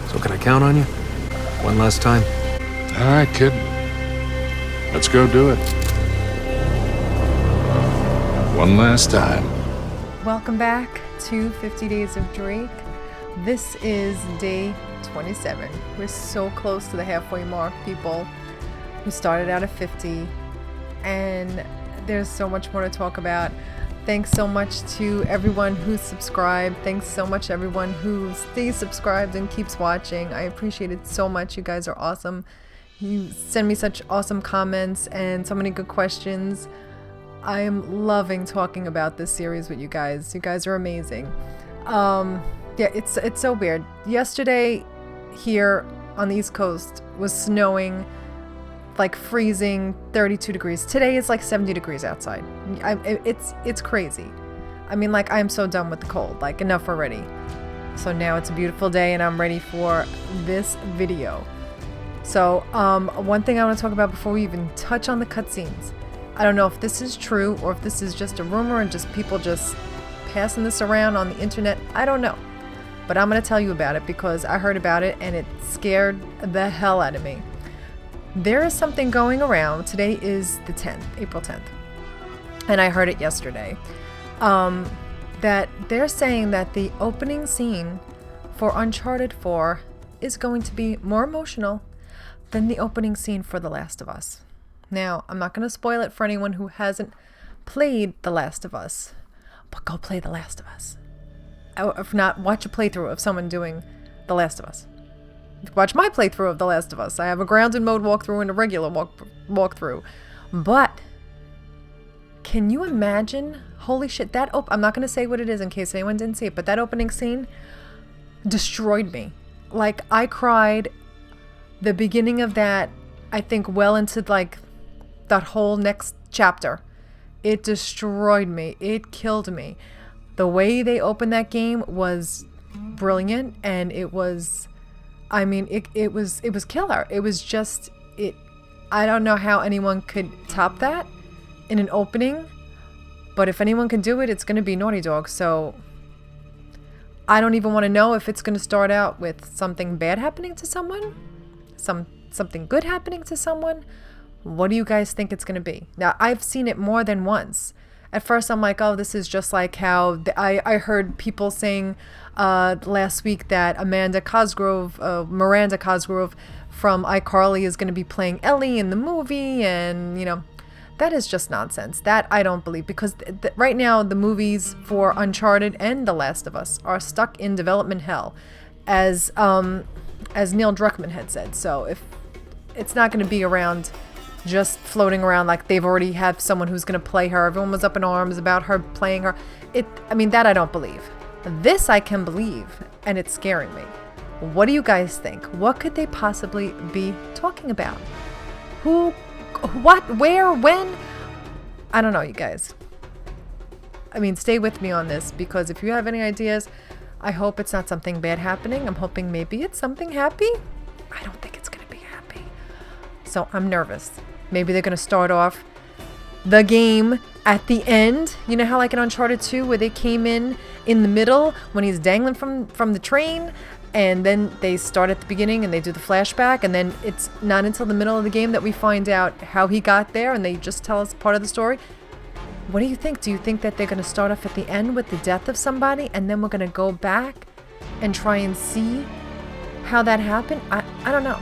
So can I count on you? One last time? All right, kid. Let's go do it. One last time. Welcome back to 50 Days of Drake. This is day 27. We're so close to the halfway mark, people. We started out at 50, and there's so much more to talk about. Thanks so much to everyone who's subscribed. Thanks so much to everyone who stays subscribed and keeps watching. I appreciate it so much. You guys are awesome. You send me such awesome comments and so many good questions. I am loving talking about this series with you guys. You guys are amazing. Yeah, it's so weird. Yesterday here on the East Coast was snowing, like freezing, 32 degrees. Today it's like 70 degrees outside. It's crazy. I mean, like, I'm so done with the cold. Like, enough already. So now it's a beautiful day and I'm ready for this video. So one thing I want to talk about before we even touch on the cutscenes. I don't know if this is true or if this is just a rumor and just people just passing this around on the internet. I don't know. But I'm going to tell you about it because I heard about it and it scared the hell out of me. There is something going around. Today is the 10th, April 10th. And I heard it yesterday. That they're saying that the opening scene for Uncharted 4 is going to be more emotional than the opening scene for The Last of Us. Now, I'm not going to spoil it for anyone who hasn't played The Last of Us. But go play The Last of Us. If not, watch a playthrough of someone doing The Last of Us. Watch my playthrough of The Last of Us. I have a grounded mode walkthrough and a regular walkthrough. But can you imagine? Holy shit, I'm not going to say what it is in case anyone didn't see it, but that opening scene destroyed me. Like, I cried the beginning of that, I think well into like that whole next chapter. It destroyed me. It killed me. The way they opened that game was brilliant, and it was, I mean, it was killer. It was just, I don't know how anyone could top that in an opening, but if anyone can do it, it's going to be Naughty Dog. So I don't even want to know if it's going to start out with something bad happening to someone, something good happening to someone. What do you guys think it's going to be? Now, I've seen it more than once. At first, I'm like, oh, this is just like how I heard people saying last week that Miranda Cosgrove from iCarly is going to be playing Ellie in the movie. And, you know, that is just nonsense. That I don't believe, because right now the movies for Uncharted and The Last of Us are stuck in development hell, as Neil Druckmann had said. So if it's not going to be around, just floating around like they've already have someone who's going to play her. Everyone was up in arms about her playing her. I mean, that I don't believe. This I can believe, and it's scaring me. What do you guys think? What could they possibly be talking about? Who, what, where, when? I don't know, you guys. I mean, stay with me on this, because if you have any ideas, I hope it's not something bad happening. I'm hoping maybe it's something happy. I don't think it's going to be happy. So I'm nervous. Maybe they're going to start off the game at the end. You know how like in Uncharted 2 where they came in the middle when he's dangling from the train, and then they start at the beginning and they do the flashback, and then it's not until the middle of the game that we find out how he got there, and they just tell us part of the story. What do you think? Do you think that they're going to start off at the end with the death of somebody, and then we're going to go back and try and see how that happened? I don't know.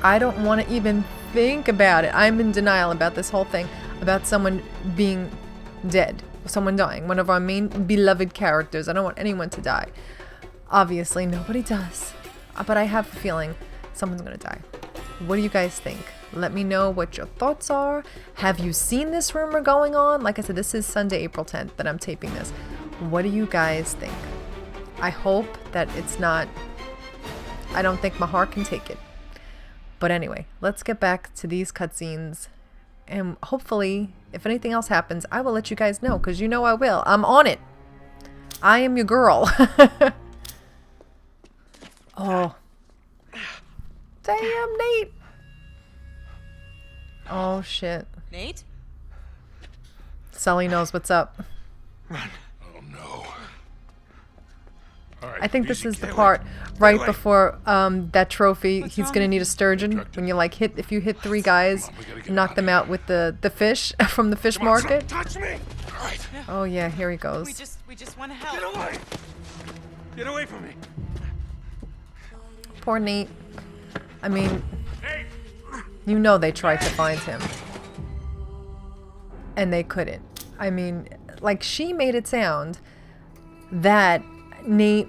I don't want to even think about it. I'm in denial about this whole thing, about someone being dead, someone dying, one of our main beloved characters. I don't want anyone to die. Obviously, nobody does. But I have a feeling someone's going to die. What do you guys think? Let me know what your thoughts are. Have you seen this rumor going on? Like I said, this is Sunday, April 10th that I'm taping this. What do you guys think? I hope that it's not... I don't think my heart can take it. But anyway, let's get back to these cutscenes. And hopefully, if anything else happens, I will let you guys know, because you know I will. I'm on it. I am your girl. Oh. Damn, Nate. Oh, shit. Nate? Sully knows what's up. Oh, no. All right, I think this is the part right before that trophy. He's gonna need a sturgeon. When you like if you hit 3 guys, knock them out with the fish from the fish market. Touch me! All right. Oh yeah, here he goes. We just want to help. Get away! Get away from me! Poor Nate. I mean, Hey! you know they tried to find him. And they couldn't. I mean, like, she made it sound that Nate,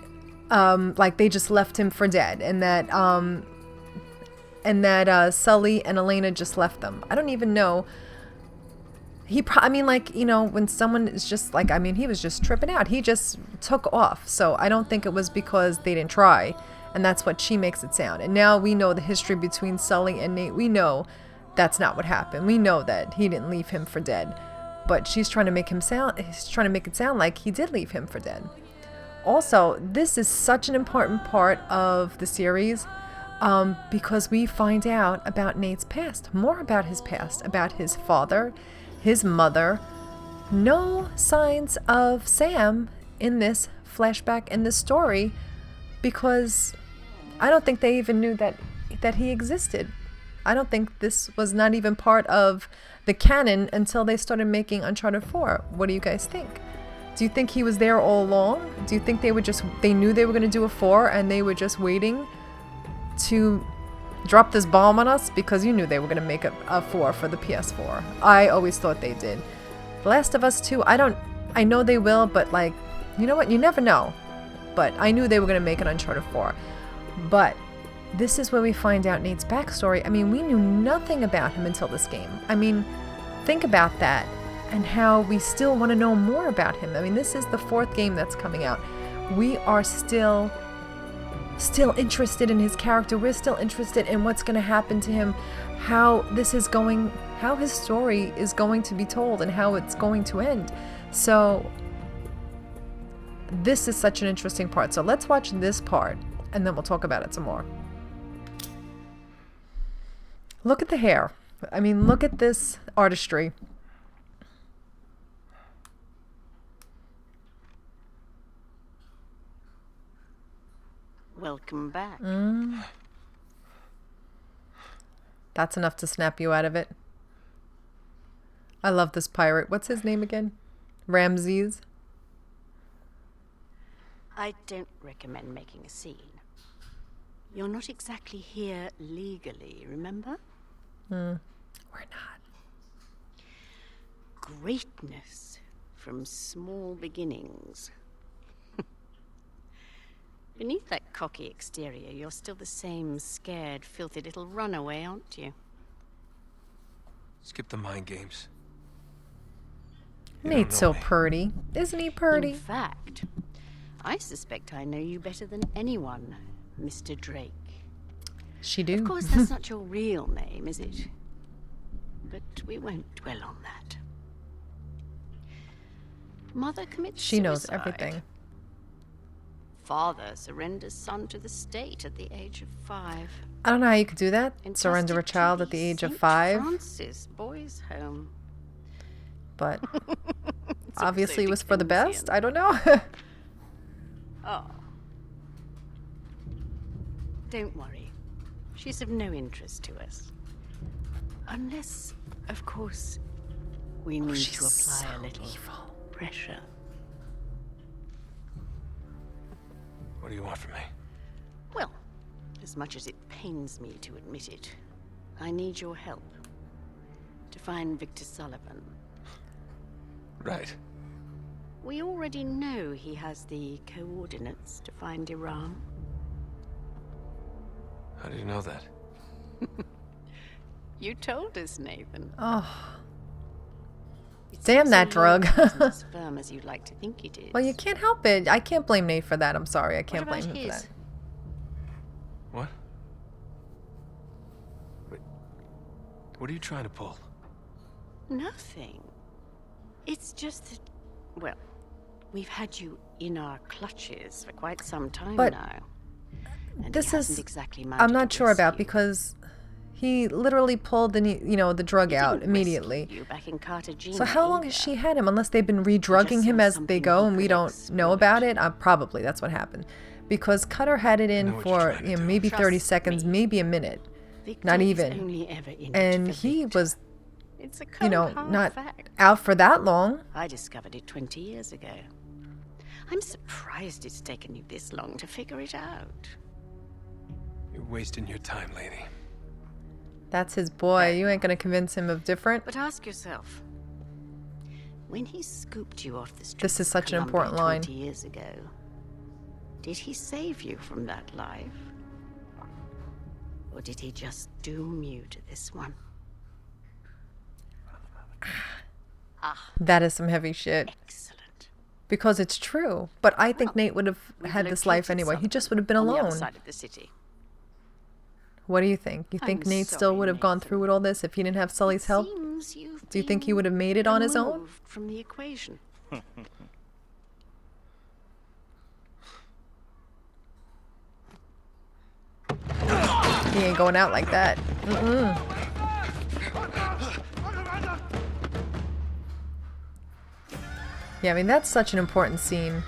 like, they just left him for dead. And that Sully and Elena just left them. I don't even know. I mean, like, you know, when someone is just, like, I mean, he was just tripping out. He just took off. So I don't think it was because they didn't try. And that's what she makes it sound. And now we know the history between Sully and Nate. We know that's not what happened. We know that he didn't leave him for dead. But she's trying to make it sound like he did leave him for dead. Also, this is such an important part of the series because we find out about Nate's past. More about his past, about his father, his mother. No signs of Sam in this flashback, in this story, because I don't think they even knew that he existed. I don't think this was not even part of the canon until they started making Uncharted 4. What do you guys think? Do you think he was there all along? Do you think they knew they were going to do a 4 and they were just waiting to drop this bomb on us? Because you knew they were going to make a 4 for the PS4. I always thought they did. The Last of Us 2, I know they will, but like, you know what? You never know. But I knew they were going to make an Uncharted 4. But this is where we find out Nate's backstory. I mean, we knew nothing about him until this game. I mean, think about that and how we still want to know more about him. I mean, this is the 4th game that's coming out. We are still interested in his character. We're still interested in what's going to happen to him, how his story is going to be told and how it's going to end. So this is such an interesting part. So let's watch this part and then we'll talk about it some more. Look at the hair. I mean, look at this artistry. Welcome back. That's enough to snap you out of it. I love this pirate. What's his name again? Ramses? I don't recommend making a scene. You're not exactly here legally, remember? We're not. Greatness from small beginnings. Beneath that cocky exterior, you're still the same scared, filthy little runaway, aren't you? Skip the mind games. Nate's so purty. Isn't he purty? In fact, I suspect I know you better than anyone, Mr. Drake. She do. Of course, that's not your real name, is it? But we won't dwell on that. Mother commits She knows suicide. everything. Father surrenders son to the state at the age of 5. I don't know how you could do that. Entrusted Surrender a to child at the age of St. 5. Francis Boys' Home. But It's obviously it also was for the best. Dickensian. I don't know. Oh. Don't worry. She's of no interest to us. Unless, of course, we need to apply a little pressure. What do you want from me? Well, as much as it pains me to admit it, I need your help to find Victor Sullivan. Right. We already know he has the coordinates to find Iran. How do you know that? You told us, Nathan. Oh, It's damn not that so long drug. isn't as firm as you'd like to think it is. well, you can't help it. I can't blame Nate for that. I'm sorry. I can't What blame about him for his? that. What? Wait. What are you trying to pull? Nothing. It's just that, well, we've had you in our clutches for quite some time But now. And this he hasn't is exactly I'm mounted not a sure about rescue. because he literally pulled the drug He out didn't immediately. rescue you back in Cartagena So how long has either. she had him? Unless they've been redrugging him saw as they something go he and we could don't know exploit. about it. Probably that's what happened. because Cutter had it know in what you're for trying to do. maybe 30 Trust seconds, me. maybe a minute, Victor not is even. only ever in it And for he Victor. was, It's a you know, cold, hard not fact. out for that long. I discovered it 20 years ago. I'm surprised it's taken you this long to figure it out. You're wasting your time, lady. That's his boy. You ain't gonna convince him of different. But ask yourself, when he scooped you off the streets This is of such an Colombia important line. 20 years ago, did he save you from that life? Or did he just doom you to this one? That is some heavy shit. Excellent. Because it's true. But I think Nate would have We've had this life located anyway. He something just would have been on the other alone. side of the city. What do you think? You think I'm Nate still sorry, would have gone Nathan. through with all this if he didn't have Sully's help? Seems you've Do you think he been would have made it on his own? removed from the equation. He ain't going out like that. Yeah, I mean, that's such an important scene.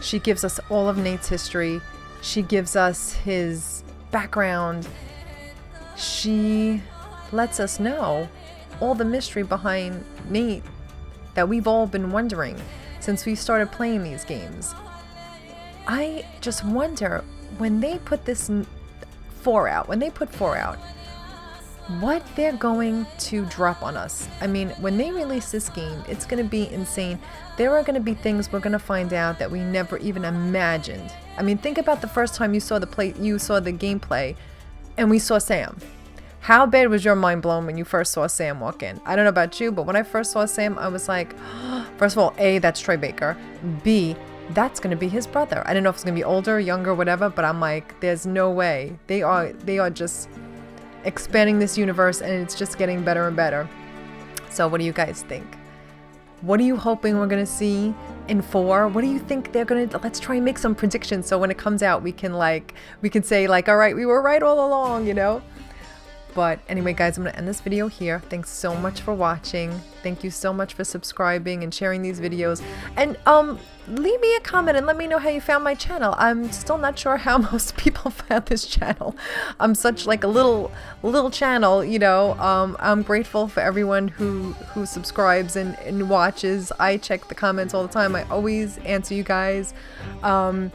She gives us all of Nate's history. She gives us his background. She lets us know all the mystery behind Nate that we've all been wondering since we started playing these games. I just wonder, when they put this 4 out, what they're going to drop on us. I mean, when they release this game, it's going to be insane. There are going to be things we're going to find out that we never even imagined. I mean, think about the first time you saw the gameplay, and we saw Sam. How bad was your mind blown when you first saw Sam walk in? I don't know about you, but when I first saw Sam, I was like, first of all, A, that's Troy Baker. B, that's going to be his brother. I don't know if it's going to be older, younger, whatever, but I'm like, there's no way. They are just expanding this universe, and it's just getting better and better. So what do you guys think? What are you hoping we're gonna see in 4? What do you think they're gonna do? Let's try and make some predictions so when it comes out we can say like, all right, we were right all along, you know. But anyway, guys, I'm gonna end this video here. Thanks so much for watching. Thank you so much for subscribing and sharing these videos. And leave me a comment and let me know how you found my channel. I'm still not sure how most people found this channel. I'm such like a little channel, you know. I'm grateful for everyone who subscribes and watches. I check the comments all the time. I always answer you guys. And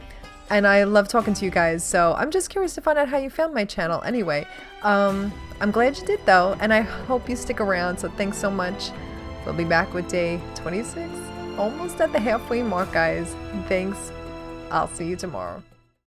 I love talking to you guys, so I'm just curious to find out how you found my channel. Anyway, I'm glad you did though, and I hope you stick around, so thanks so much. We'll be back with day 26, almost at the halfway mark, guys. Thanks. I'll see you tomorrow.